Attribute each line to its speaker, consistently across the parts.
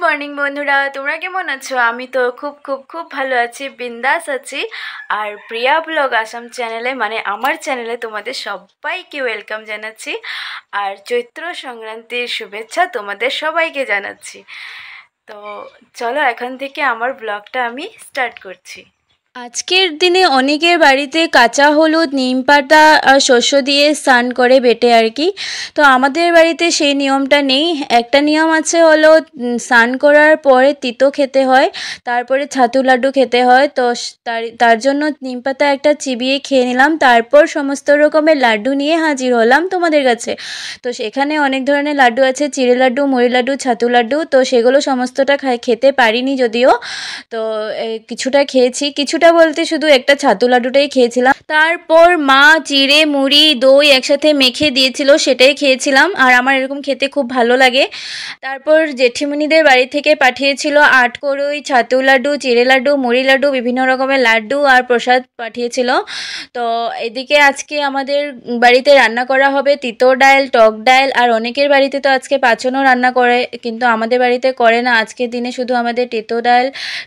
Speaker 1: Morning বন্ধুরা, তোমরা কেমন আছো? আমি তো খুব খুব খুব ভালো আছি, বিন্দাস আছি। আর প্রিয়া ব্লগ আসাম চ্যানেলে মানে আমার চ্যানেলে তোমাদের সবাইকে ওয়েলকাম জানাচ্ছি। আর চৈত্র সংক্রান্তির শুভেচ্ছা তোমাদের সবাইকে জানাচ্ছি। তো চলো এখন থেকে আমার ব্লগটা আমি স্টার্ট করছি। আজকের দিনে অনেকের বাড়িতে কাঁচা হলুদ, নিম পাতা আর শস্য দিয়ে স্নান করে বেটে আর কি। তো আমাদের বাড়িতে সেই নিয়মটা নেই। একটা নিয়ম আছে, হলো স্নান করার পরে তিতো খেতে হয়, তারপরে ছাতু লাড্ডু খেতে হয়। তো তার জন্য নিম পাতা একটা চিবিয়ে খেয়ে নিলাম, তারপর সমস্ত রকমের লাড্ডু নিয়ে হাজির হলাম তোমাদের কাছে। তো সেখানে অনেক ধরনের লাড্ডু আছে, চিড়ে লাড্ডু, মুড়ি লাড্ডু, ছাতু লাড্ডু। তো সেগুলো সমস্তটা খেতে পারিনি যদিও। তো কিছুটা খেয়েছি, কিছুটা বলতে শুধু একটা ছাতু লাড্ডুটাই খেয়েছিলাম। তারপর মা চিড়ে, মুড়ি, দই একসাথে মেখে দিয়েছিল, সেটাই খেয়েছিলাম। আর আমার এরকম খেতে খুব ভালো লাগে। তারপর জেঠিমণিদের বাড়ি থেকে পাঠিয়েছিল আটকড়ই, ছাতু লাড্ডু, চিড়ে লাড্ডু, মুড়ি লাড্ডু, বিভিন্ন রকমের লাড্ডু আর প্রসাদ পাঠিয়েছিল। তো এদিকে আজকে আমাদের বাড়িতে রান্না করা হবে তিতো ডাল, টক ডাল। আর অনেকের বাড়িতে তো আজকে পাচনও রান্না করে, কিন্তু আমাদের বাড়িতে করে না। আজকের দিনে শুধু আমাদের তিতো ডাল,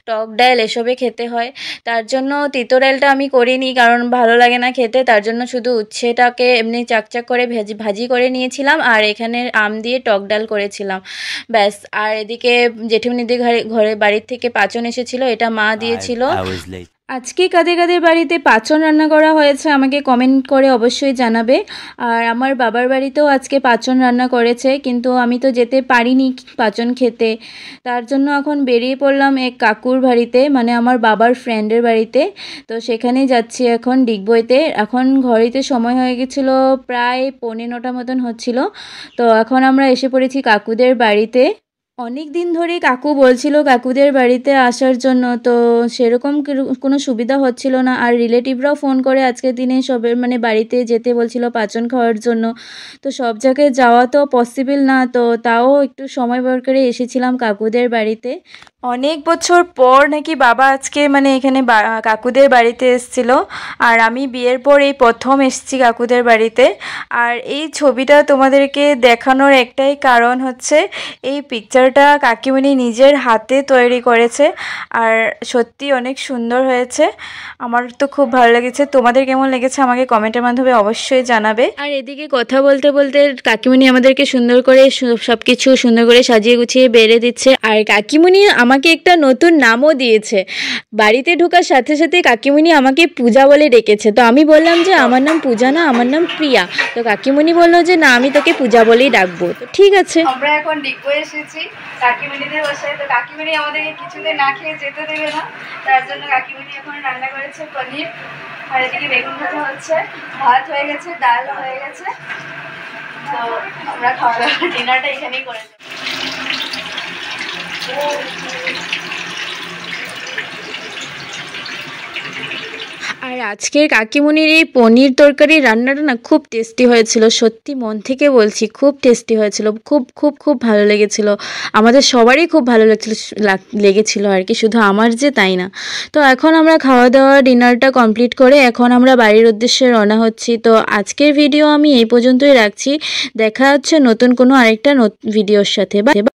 Speaker 1: টক ডাল এসবে খেতে হয়। তার জন্য তিতো ডালটা আমি করিনি, কারণ ভালো লাগে না খেতে। তার জন্য শুধু উচ্ছেটাকে এমনি চাকচাক করে ভাজি করে নিয়েছিলাম, আর এখানে আম দিয়ে টক ডাল করেছিলাম, ব্যাস। আর এদিকে জেঠিমণিদের ঘরে বাড়ির থেকে পাচন এসেছিল, এটা মা দিয়েছিল। আজকে কাদের কাদের বাড়িতে পাচন রান্না করা হয়েছে আমাকে কমেন্ট করে অবশ্যই জানাবে। আর আমার বাবার বাড়িতেও আজকে পাচন রান্না করেছে, কিন্তু আমি তো যেতে পারিনি পাচন খেতে। তার জন্য এখন বেরিয়ে পড়লাম এক কাকুর বাড়িতে, মানে আমার বাবার ফ্রেন্ডের বাড়িতে। তো সেখানেই যাচ্ছি এখন ডিগবইতে। এখন ঘড়িতে সময় হয়ে গেছিলো প্রায় 9:45 মতন হচ্ছিল। তো এখন আমরা এসে পড়েছি কাকুদের বাড়িতে। অনেক দিন ধরে কাকু বলছিল কাকুদের বাড়িতে আসার জন্য, তো সেরকম কোনো সুবিধা হচ্ছিল না। আর রিলেটিভরাও ফোন করে আজকের দিনে সবের মানে বাড়িতে যেতে বলছিল পাচন খাওয়ার জন্য। তো সব জায়গায় যাওয়া তো পসিবল না, তো তাও একটু সময় বের করে এসেছিলাম কাকুদের বাড়িতে। অনেক বছর পর নাকি বাবা আজকে মানে এখানে কাকুদের বাড়িতে এসেছিল। আর আমি বিয়ের পর এই প্রথম এসেছি কাকুদের বাড়িতে। আর এই ছবিটা তোমাদেরকে দেখানোর একটাই কারণ হচ্ছে, এই পিকচারটা কাকিমণি নিজের হাতে তৈরি করেছে। আর সত্যি অনেক সুন্দর হয়েছে, আমার তো খুব ভালো লেগেছে। তোমাদের কেমন লেগেছে আমাকে কমেন্টের মাধ্যমে অবশ্যই জানাবে। আর এদিকে কথা বলতে বলতে কাকিমণি আমাদেরকে সুন্দর করে সব কিছু সুন্দর করে সাজিয়ে গুছিয়ে বেড়ে দিচ্ছে। আর কাকিমণি আমাকে একটা নতুন নামও দিয়েছে। বাড়িতে ঢোকার সাথে সাথে কাকিমণি আমাকে পূজা বলে ডেকেছে। তো আমি বললাম যে আমার নাম পূজা না, আমার নাম প্রিয়া। তো কাকিমণি বললো যে না, আমি তোকে পূজা বলেই ডাকবো। তো ঠিক আছে। আমরা এখন ডিগবই এসেছি কাকিমণিদের বাসায়। তো কাকিমণি আমাদেরকে কিছুদিন না খেয়ে যেতে দেবে না, তার জন্য কাকিমণি এখন রান্না করেছে পনির। আর এদিকে বেগুন ভাজা হচ্ছে, ভাত হয়ে গেছে, ডাল হয়ে গেছে। তো আমরা খাওয়া দাওয়া ডিনারটা এখানেই করে দেবো। আর আজকের কাকিমণির এই পনির তরকারি রান্নাটা না খুব টেস্টি হয়েছিল, সত্যি মন থেকে বলছি, খুব টেস্টি হয়েছিল। খুব খুব খুব ভালো লেগেছিল, আমাদের সবারই খুব ভালো লেগেছিল আর কি, শুধু আমার যে তাই না। তো এখন আমরা খাওয়া দাওয়া ডিনারটা কমপ্লিট করে এখন আমরা বাড়ির উদ্দেশ্যে রওনা হচ্ছি। তো আজকের ভিডিও আমি এই পর্যন্তই রাখছি, দেখা হচ্ছে নতুন কোনো আরেকটা ভিডিওর সাথে।